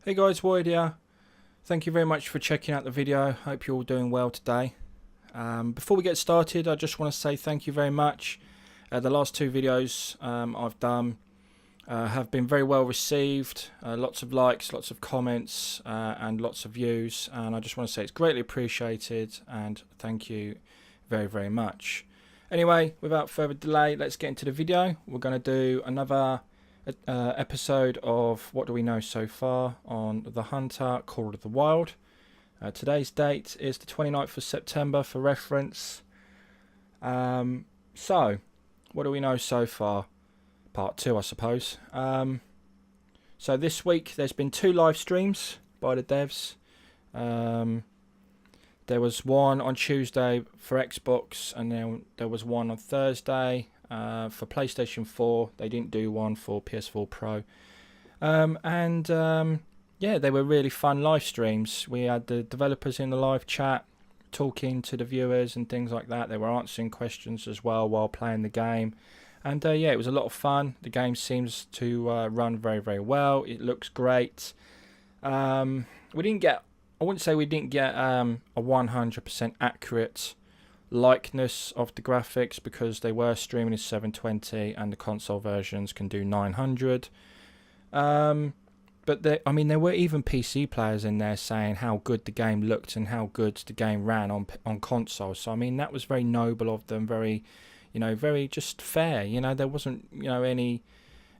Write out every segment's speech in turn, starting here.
Hey guys, Void here. Thank you very much for checking out the video. Hope you're all doing well today. Before we get started, I just want to say thank you very much. The last two videos I've done have been very well received. Lots of likes, lots of comments, and lots of views. And I just want to say it's greatly appreciated and thank you very, very much. Anyway, without further delay, let's get into the video. We're going to do another episode of What Do We Know So Far on The Hunter Call of the Wild. Today's date is the 29th of September for reference. So, what do we know so far? Part 2, I suppose. So this week there's been 2 live streams by the devs. There was one on Tuesday for Xbox, and then there was one on Thursday for PlayStation 4. They didn't do one for PS4 Pro. Yeah, they were really fun live streams. We had the developers in the live chat talking to the viewers and things like that. They were answering questions as well while playing the game. And yeah, it was a lot of fun. The game seems to run very, very well. It looks great. We didn't get, I wouldn't say we didn't get a 100% accurate likeness of the graphics because they were streaming in 720 and the console versions can do 900. But there were even PC players in there saying how good the game looked and how good the game ran on console. So I mean, that was very noble of them, very, very just fair. There wasn't,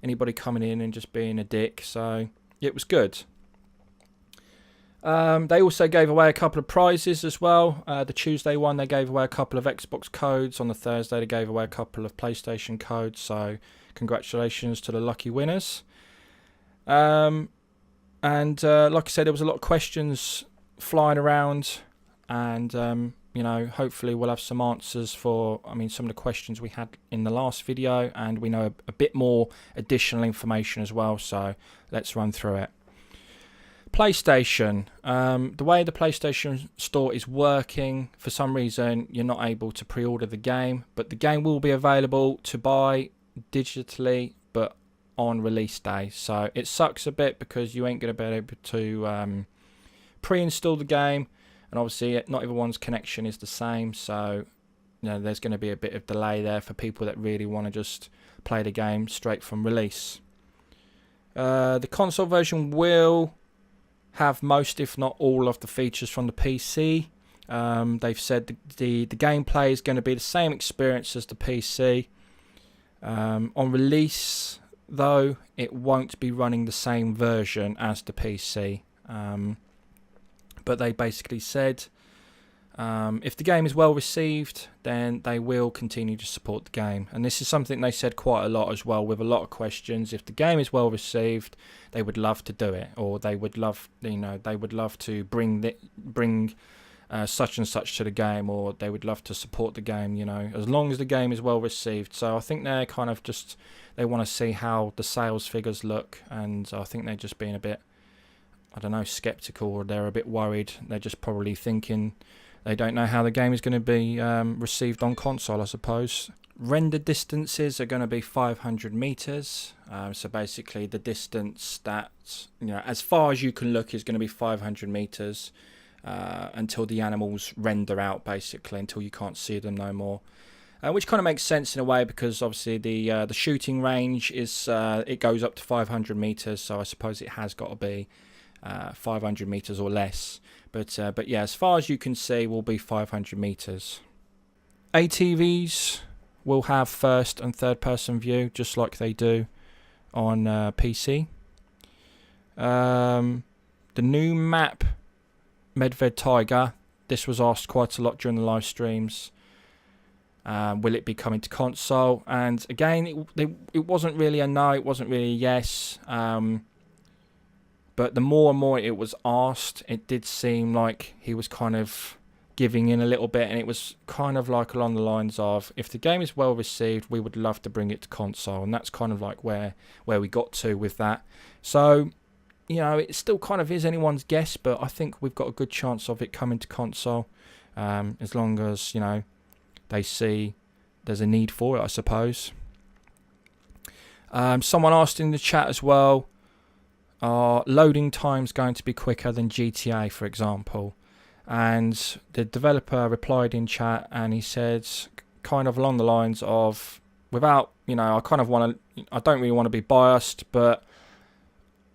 anybody coming in and just being a dick. So it was good. They also gave away a couple of prizes as well. The Tuesday one, they gave away a couple of Xbox codes. On the Thursday, they gave away a couple of PlayStation codes. So congratulations to the lucky winners. Like I said, there was a lot of questions flying around, and hopefully we'll have some answers for some of the questions we had in the last video, and we know a bit more additional information as well, so let's run through it. PlayStation, the way the PlayStation Store is working, for some reason you're not able to pre-order the game, but the game will be available to buy digitally but on release day. So it sucks a bit because you ain't going to be able to pre-install the game, and obviously not everyone's connection is the same, so there's going to be a bit of delay there for people that really want to just play the game straight from release. The console version will have most, if not all, of the features from the PC. They've said the gameplay is going to be the same experience as the PC. On release, though, it won't be running the same version as the PC. But they basically said if the game is well received, then they will continue to support the game. And this is something they said quite a lot as well, with a lot of questions. If the game is well received, they would love to do it, or they would love, they would love to bring such and such to the game, or they would love to support the game, as long as the game is well received. So I think they're kind of just, they want to see how the sales figures look, and I think they're just being a bit, skeptical, or they're a bit worried. They're just probably thinking they don't know how the game is going to be received on console, I suppose. Render distances are going to be 500 meters. So basically the distance that, as far as you can look is going to be 500 meters until the animals render out, basically, until you can't see them no more. Which kind of makes sense in a way, because obviously the shooting range is it goes up to 500 meters, so I suppose it has got to be 500 meters or less. But yeah, as far as you can see, will be 500 meters. ATVs will have first and third person view, just like they do on PC. The new map, Medved Tiger, this was asked quite a lot during the live streams. Will it be coming to console? And again, it wasn't really a no, it wasn't really a yes. But the more and more it was asked, it did seem like he was kind of giving in a little bit, and it was kind of like along the lines of, if the game is well received, we would love to bring it to console. And that's kind of like where we got to with that. So, it still kind of is anyone's guess, but I think we've got a good chance of it coming to console, as long as, they see there's a need for it, I suppose. Someone asked in the chat as well, are loading times going to be quicker than GTA, for example? And the developer replied in chat, and he said kind of along the lines of, without, I don't really want to be biased, but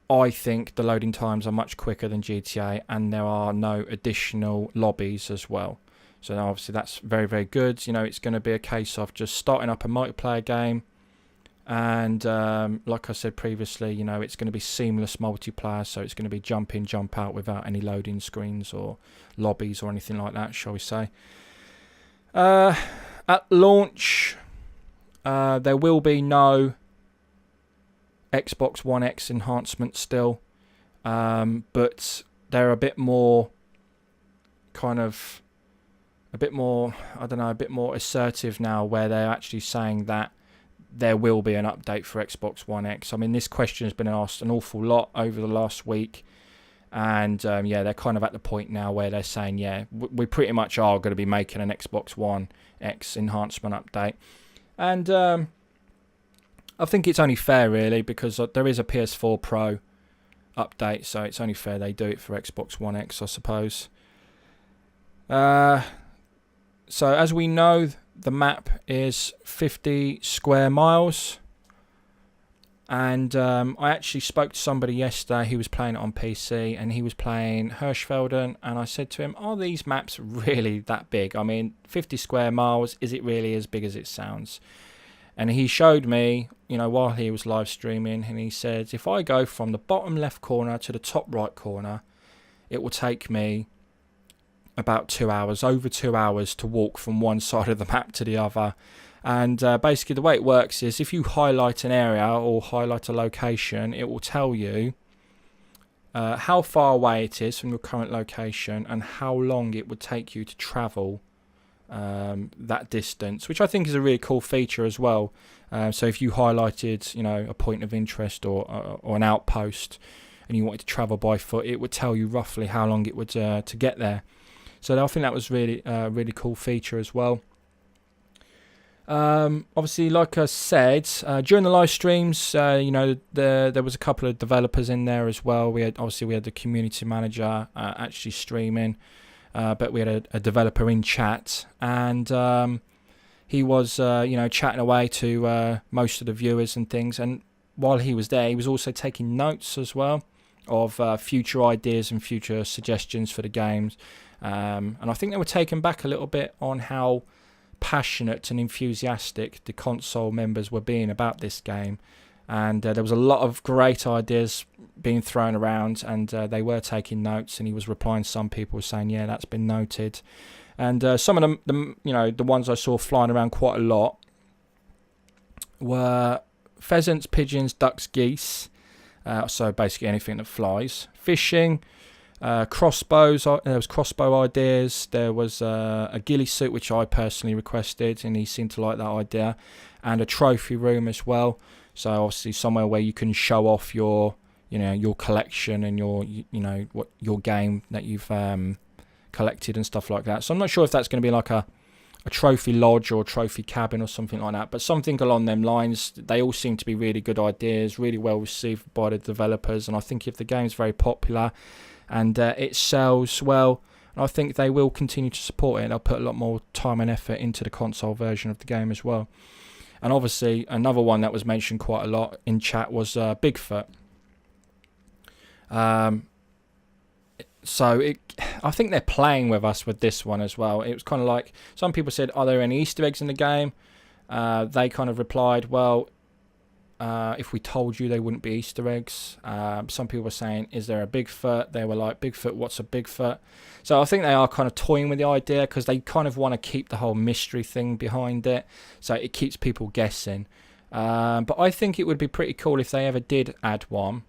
I think the loading times are much quicker than GTA, and there are no additional lobbies as well. So obviously that's very, very good. It's going to be a case of just starting up a multiplayer game, and like I said previously, it's going to be seamless multiplayer, so it's going to be jump in, jump out without any loading screens or lobbies or anything like that, shall we say. At launch, there will be no Xbox One X enhancement still, but they're a bit more assertive now, where they're actually saying that there will be an update for Xbox One X. I mean, this question has been asked an awful lot over the last week, and they're kind of at the point now where they're saying, we pretty much are going to be making an Xbox One X enhancement update. And I think it's only fair, really, because there is a PS4 Pro update, so it's only fair they do it for Xbox One X, I suppose. So as we know, the map is 50 square miles. And I actually spoke to somebody yesterday who was playing it on PC, and he was playing Hirschfelden, and I said to him, are these maps really that big? I mean, 50 square miles, is it really as big as it sounds? And he showed me, while he was live streaming, and he said, if I go from the bottom left corner to the top right corner, it will take me about 2 hours, over 2 hours to walk from one side of the map to the other. And basically the way it works is, if you highlight an area or highlight a location, it will tell you how far away it is from your current location and how long it would take you to travel that distance, which I think is a really cool feature as well. So if you highlighted, a point of interest or an outpost, and you wanted to travel by foot, it would tell you roughly how long it would to get there. So I think that was really cool feature as well. Obviously, like I said, during the live streams, there was a couple of developers in there as well. We had the community manager actually streaming, but we had a developer in chat, and he was chatting away to most of the viewers and things. And while he was there, he was also taking notes as well of future ideas and future suggestions for the games. And I think they were taken back a little bit on how passionate and enthusiastic the console members were being about this game, and there was a lot of great ideas being thrown around, and they were taking notes, and he was replying to some people saying, that's been noted. And some of them, the ones I saw flying around quite a lot were pheasants, pigeons, ducks, geese, so basically anything that flies. Fishing, crossbows. There was crossbow ideas. There was a ghillie suit, which I personally requested, and he seemed to like that idea, and a trophy room as well. So obviously somewhere where you can show off your collection and your game that you've collected and stuff like that. So I'm not sure if that's going to be like a trophy lodge or a trophy cabin or something like that, but something along them lines. They all seem to be really good ideas, really well received by the developers, and I think if the game's very popular and it sells well, I think they will continue to support it. They'll put a lot more time and effort into the console version of the game as well. And obviously another one that was mentioned quite a lot in chat was Bigfoot. So I think they're playing with us with this one as well. It was kind of like, some people said, are there any Easter eggs in the game? They kind of replied, well, if we told you, they wouldn't be Easter eggs. Some people were saying, is there a Bigfoot? They were like, Bigfoot, what's a Bigfoot? So I think they are kind of toying with the idea, because they kind of want to keep the whole mystery thing behind it, so it keeps people guessing. But I think it would be pretty cool if they ever did add one,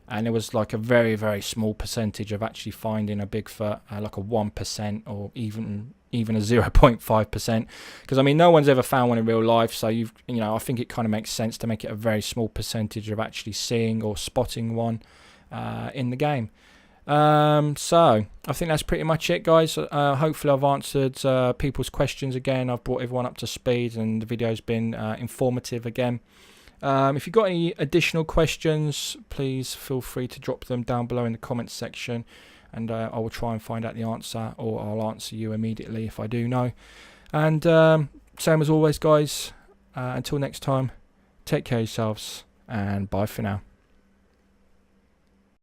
and there was like a very, very small percentage of actually finding a Bigfoot, like a 1% or even a 0.5%, because I mean, no one's ever found one in real life, so I think it kind of makes sense to make it a very small percentage of actually seeing or spotting one in the game. So I think that's pretty much it, guys. Hopefully I've answered people's questions again. I've brought everyone up to speed, and the video's been informative again. If you've got any additional questions, please feel free to drop them down below in the comments section, and I will try and find out the answer, or I'll answer you immediately if I do know. And same as always, guys, until next time, take care of yourselves, and bye for now.